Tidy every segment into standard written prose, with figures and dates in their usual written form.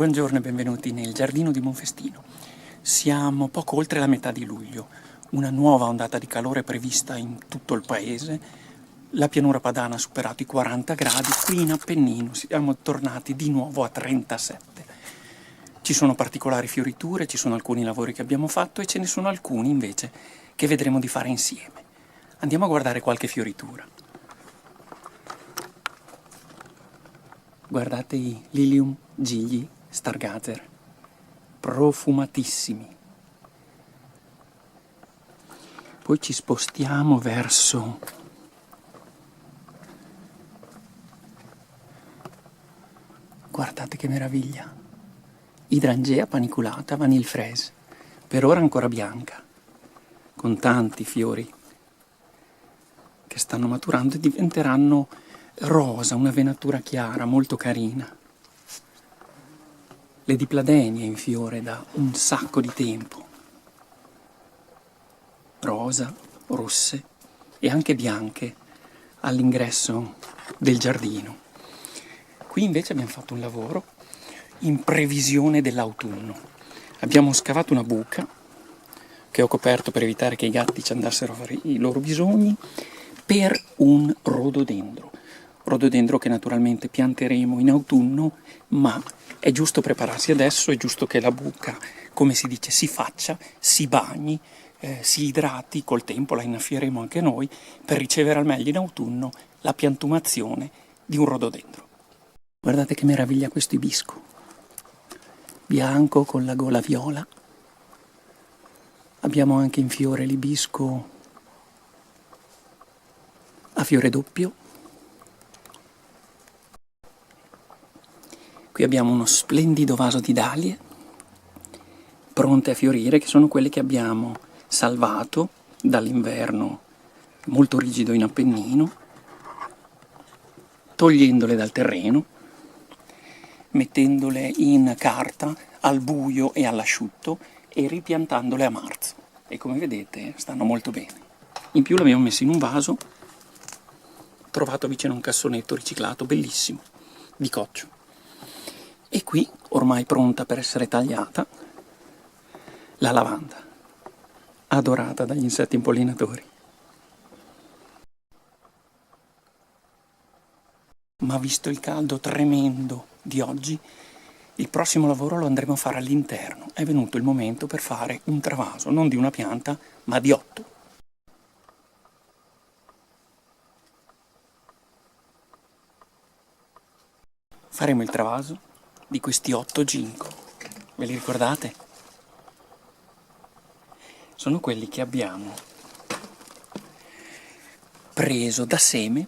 Buongiorno e benvenuti nel giardino di Monfestino. Siamo poco oltre la metà di luglio, una nuova ondata di calore prevista in tutto il paese. La pianura padana ha superato i 40 gradi, qui in Appennino siamo tornati di nuovo a 37. Ci sono particolari fioriture, ci sono alcuni lavori che abbiamo fatto e ce ne sono alcuni invece che vedremo di fare insieme. Andiamo a guardare qualche fioritura. Guardate i Lilium gigli Stargazer, profumatissimi. Poi ci spostiamo verso guardate che meraviglia! Idrangea paniculata Vanille Fraise, per ora ancora bianca, con tanti fiori che stanno maturando e diventeranno rosa, una venatura chiara, molto carina. Le dipladenie in fiore da un sacco di tempo. Rosa, rosse e anche bianche all'ingresso del giardino. Qui invece abbiamo fatto un lavoro in previsione dell'autunno. Abbiamo scavato una buca che ho coperto per evitare che i gatti ci andassero a fare i loro bisogni per un rododendro. Rododendro che naturalmente pianteremo in autunno, ma è giusto prepararsi adesso, è giusto che la buca, come si dice, si faccia, si bagni, si idrati, col tempo la innaffieremo anche noi, per ricevere al meglio in autunno la piantumazione di un rododendro. Guardate che meraviglia questo ibisco, bianco con la gola viola. Abbiamo anche in fiore l'ibisco a fiore doppio. Qui abbiamo uno splendido vaso di dalie, pronte a fiorire, che sono quelle che abbiamo salvato dall'inverno molto rigido in Appennino, togliendole dal terreno, mettendole in carta al buio e all'asciutto e ripiantandole a marzo. E come vedete stanno molto bene. In più l'abbiamo messo in un vaso trovato vicino a un cassonetto riciclato, bellissimo, di coccio. E qui, ormai pronta per essere tagliata, la lavanda, adorata dagli insetti impollinatori. Ma visto il caldo tremendo di oggi, il prossimo lavoro lo andremo a fare all'interno. È venuto il momento per fare un travaso, non di una pianta, ma di 8. Faremo il travaso di questi 8 ginkgo. Ve li ricordate? Sono quelli che abbiamo preso da seme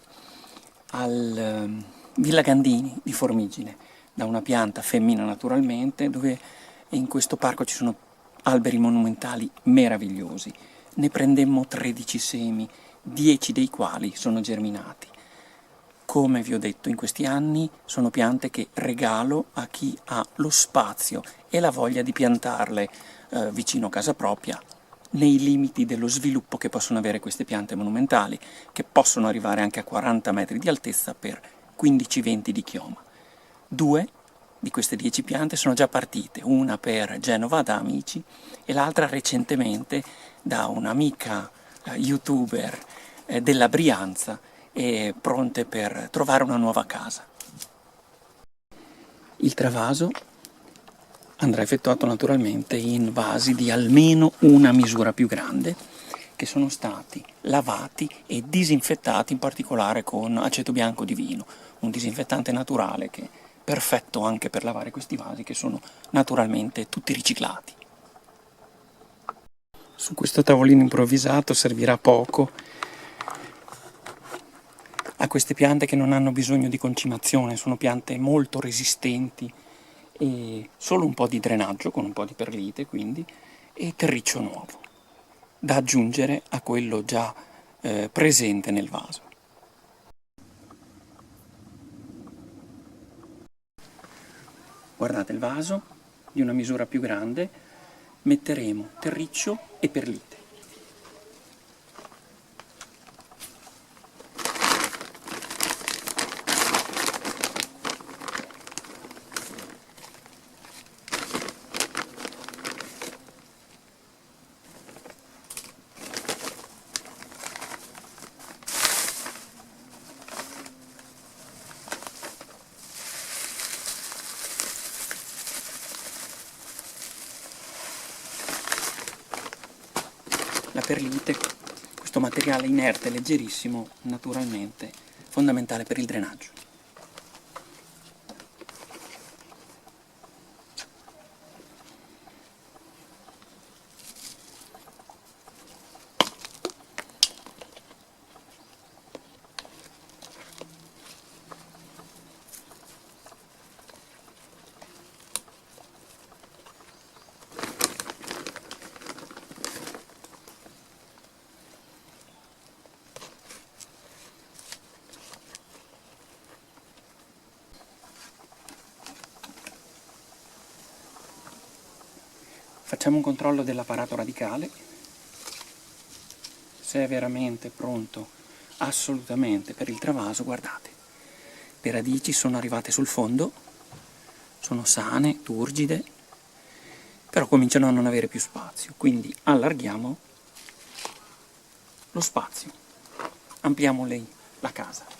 al Villa Gandini di Formigine, da una pianta femmina naturalmente, dove in questo parco ci sono alberi monumentali meravigliosi. Ne prendemmo 13 semi, 10 dei quali sono germinati. Come vi ho detto, in questi anni sono piante che regalo a chi ha lo spazio e la voglia di piantarle vicino a casa propria, nei limiti dello sviluppo che possono avere queste piante monumentali, che possono arrivare anche a 40 metri di altezza per 15-20 di chioma. 2 di queste 10 piante sono già partite, una per Genova da amici e l'altra recentemente da un'amica youtuber della Brianza, e pronte per trovare una nuova casa. Il travaso andrà effettuato naturalmente in vasi di almeno una misura più grande, che sono stati lavati e disinfettati in particolare con aceto bianco di vino, un disinfettante naturale che è perfetto anche per lavare questi vasi, che sono naturalmente tutti riciclati. Su questo tavolino improvvisato servirà poco a queste piante che non hanno bisogno di concimazione, sono piante molto resistenti e solo un po' di drenaggio con un po' di perlite, quindi, e terriccio nuovo da aggiungere a quello già presente nel vaso. Guardate il vaso di una misura più grande, metteremo terriccio e perlite. perlite, questo materiale inerte leggerissimo, naturalmente fondamentale per il drenaggio. Facciamo un controllo dell'apparato radicale, se è veramente pronto assolutamente per il travaso. Guardate, le radici sono arrivate sul fondo, sono sane, turgide, però cominciano a non avere più spazio, quindi allarghiamo lo spazio, ampliamo la casa.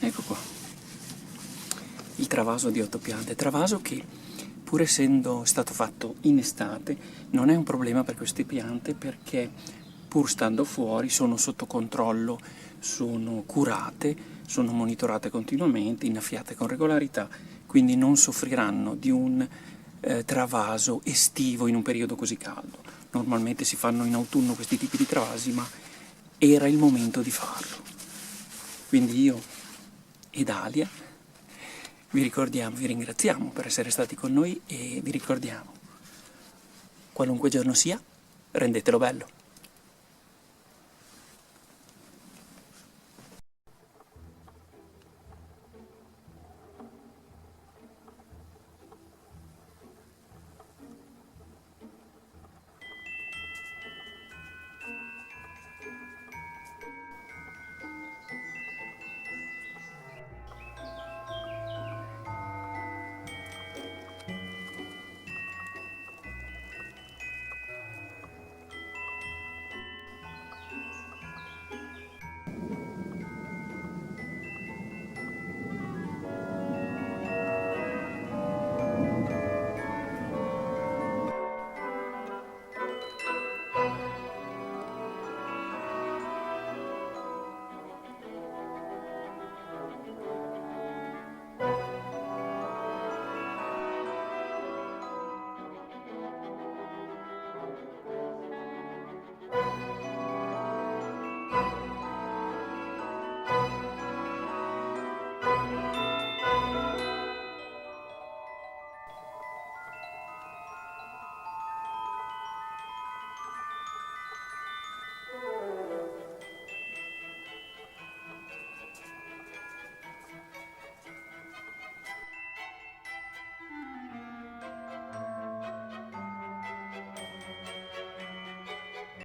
Ecco qua, il travaso di 8 piante, travaso che pur essendo stato fatto in estate non è un problema per queste piante, perché pur stando fuori sono sotto controllo, sono curate, sono monitorate continuamente, innaffiate con regolarità, quindi non soffriranno di un travaso estivo in un periodo così caldo. Normalmente si fanno in autunno questi tipi di travasi, ma era il momento di farlo. Quindi io ed Alia vi ringraziamo per essere stati con noi e vi ricordiamo, qualunque giorno sia, rendetelo bello.